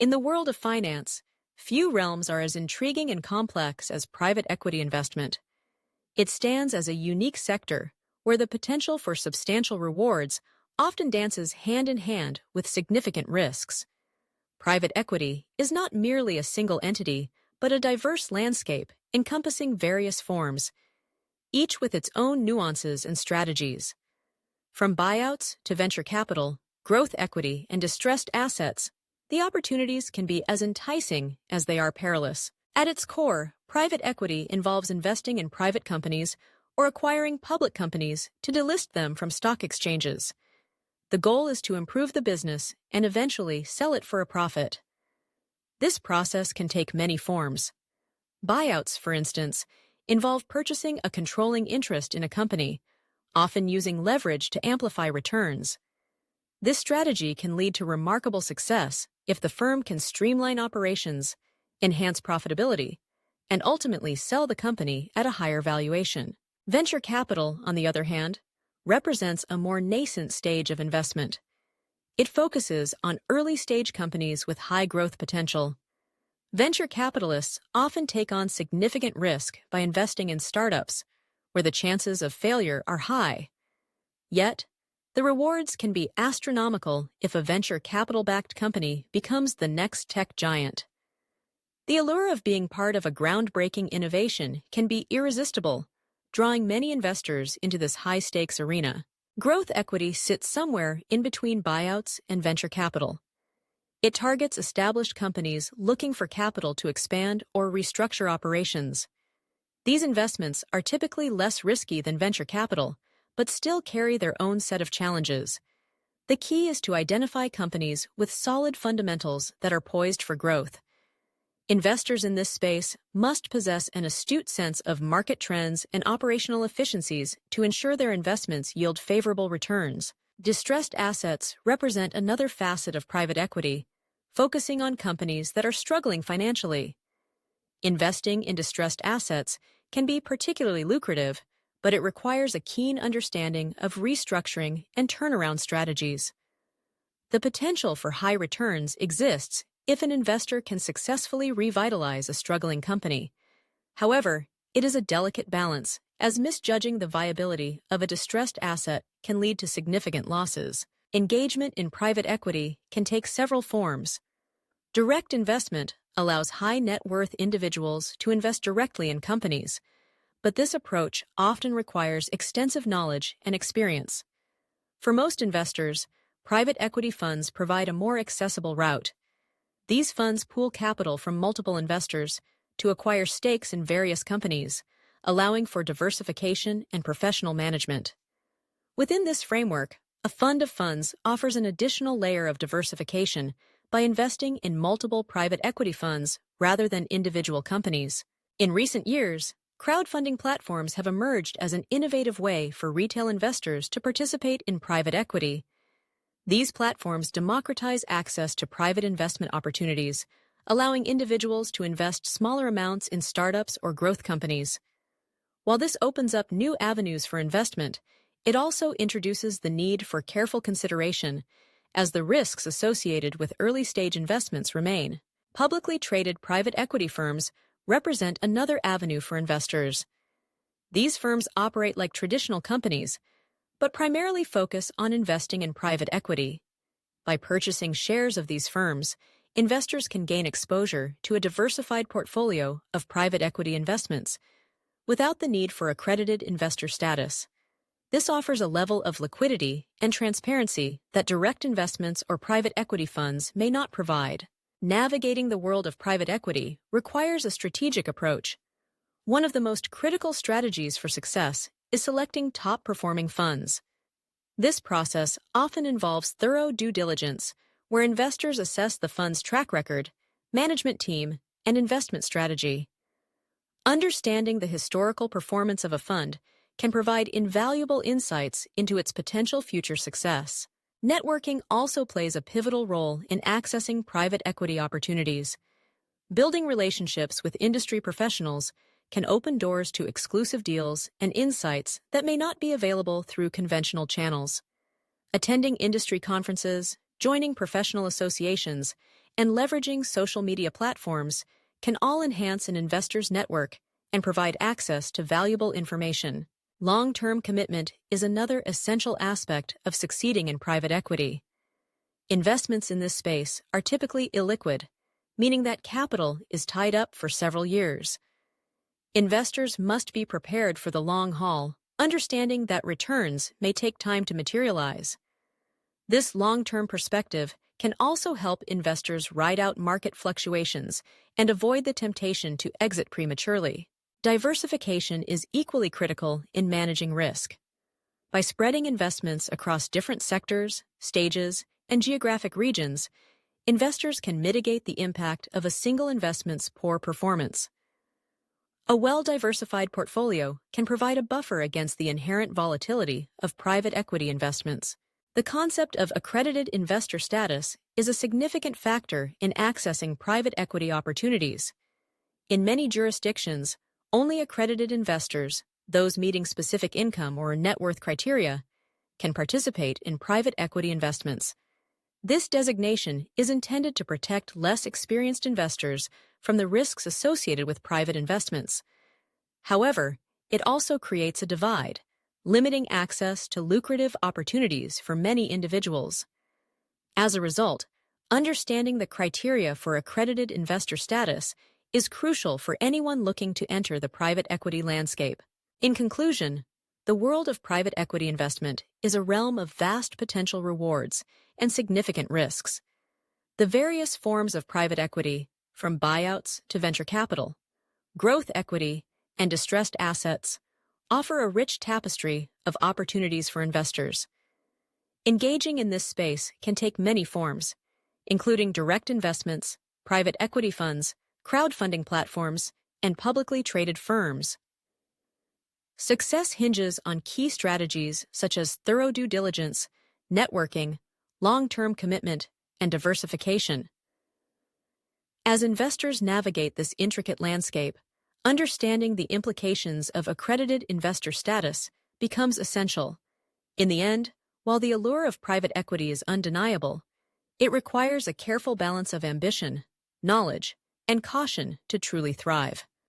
In the world of finance, few realms are as intriguing and complex as private equity investment. It stands as a unique sector where the potential for substantial rewards often dances hand in hand with significant risks. Private equity is not merely a single entity, but a diverse landscape encompassing various forms, each with its own nuances and strategies. From buyouts to venture capital, growth equity, and distressed assets, the opportunities can be as enticing as they are perilous. At its core, private equity involves investing in private companies or acquiring public companies to delist them from stock exchanges. The goal is to improve the business and eventually sell it for a profit. This process can take many forms. Buyouts, for instance, involve purchasing a controlling interest in a company, often using leverage to amplify returns. This strategy can lead to remarkable success if the firm can streamline operations, enhance profitability, and ultimately sell the company at a higher valuation. Venture capital, on the other hand, represents a more nascent stage of investment. It focuses on early-stage companies with high growth potential. Venture capitalists often take on significant risk by investing in startups, where the chances of failure are high. Yet, the rewards can be astronomical if a venture capital-backed company becomes the next tech giant. The allure of being part of a groundbreaking innovation can be irresistible, drawing many investors into this high-stakes arena. Growth equity sits somewhere in between buyouts and venture capital. It targets established companies looking for capital to expand or restructure operations. These investments are typically less risky than venture capital, but still carry their own set of challenges. The key is to identify companies with solid fundamentals that are poised for growth. Investors in this space must possess an astute sense of market trends and operational efficiencies to ensure their investments yield favorable returns. Distressed assets represent another facet of private equity, focusing on companies that are struggling financially. Investing in distressed assets can be particularly lucrative, but it requires a keen understanding of restructuring and turnaround strategies. The potential for high returns exists if an investor can successfully revitalize a struggling company. However, it is a delicate balance, as misjudging the viability of a distressed asset can lead to significant losses. Engagement in private equity can take several forms. Direct investment allows high net worth individuals to invest directly in companies, but this approach often requires extensive knowledge and experience. For most investors, private equity funds provide a more accessible route. These funds pool capital from multiple investors to acquire stakes in various companies, allowing for diversification and professional management. Within this framework, a fund of funds offers an additional layer of diversification by investing in multiple private equity funds rather than individual companies. In recent years, crowdfunding platforms have emerged as an innovative way for retail investors to participate in private equity. These platforms democratize access to private investment opportunities, allowing individuals to invest smaller amounts in startups or growth companies. While this opens up new avenues for investment, it also introduces the need for careful consideration, as the risks associated with early-stage investments remain. Publicly traded private equity firms represent another avenue for investors. These firms operate like traditional companies, but primarily focus on investing in private equity. By purchasing shares of these firms, investors can gain exposure to a diversified portfolio of private equity investments without the need for accredited investor status. This offers a level of liquidity and transparency that direct investments or private equity funds may not provide. Navigating the world of private equity requires a strategic approach. One of the most critical strategies for success is selecting top-performing funds. This process often involves thorough due diligence, where investors assess the fund's track record, management team, and investment strategy. Understanding the historical performance of a fund can provide invaluable insights into its potential future success. Networking also plays a pivotal role in accessing private equity opportunities. Building relationships with industry professionals can open doors to exclusive deals and insights that may not be available through conventional channels. Attending industry conferences, joining professional associations, and leveraging social media platforms can all enhance an investor's network and provide access to valuable information. Long-term commitment is another essential aspect of succeeding in private equity. Investments in this space are typically illiquid, meaning that capital is tied up for several years. Investors must be prepared for the long haul, understanding that returns may take time to materialize. This long-term perspective can also help investors ride out market fluctuations and avoid the temptation to exit prematurely. Diversification is equally critical in managing risk. By spreading investments across different sectors, stages, and geographic regions, investors can mitigate the impact of a single investment's poor performance. A well-diversified portfolio can provide a buffer against the inherent volatility of private equity investments. The concept of accredited investor status is a significant factor in accessing private equity opportunities. In many jurisdictions, only accredited investors, those meeting specific income or net worth criteria, can participate in private equity investments. This designation is intended to protect less experienced investors from the risks associated with private investments. However, it also creates a divide, limiting access to lucrative opportunities for many individuals. As a result, understanding the criteria for accredited investor status is crucial for anyone looking to enter the private equity landscape. In conclusion, the world of private equity investment is a realm of vast potential rewards and significant risks. The various forms of private equity, from buyouts to venture capital, growth equity, and distressed assets, offer a rich tapestry of opportunities for investors. Engaging in this space can take many forms, including direct investments, private equity funds, crowdfunding platforms, and publicly traded firms. Success hinges on key strategies such as thorough due diligence, networking, long-term commitment, and diversification. As investors navigate this intricate landscape, understanding the implications of accredited investor status becomes essential. In the end, while the allure of private equity is undeniable, it requires a careful balance of ambition, knowledge, and caution to truly thrive.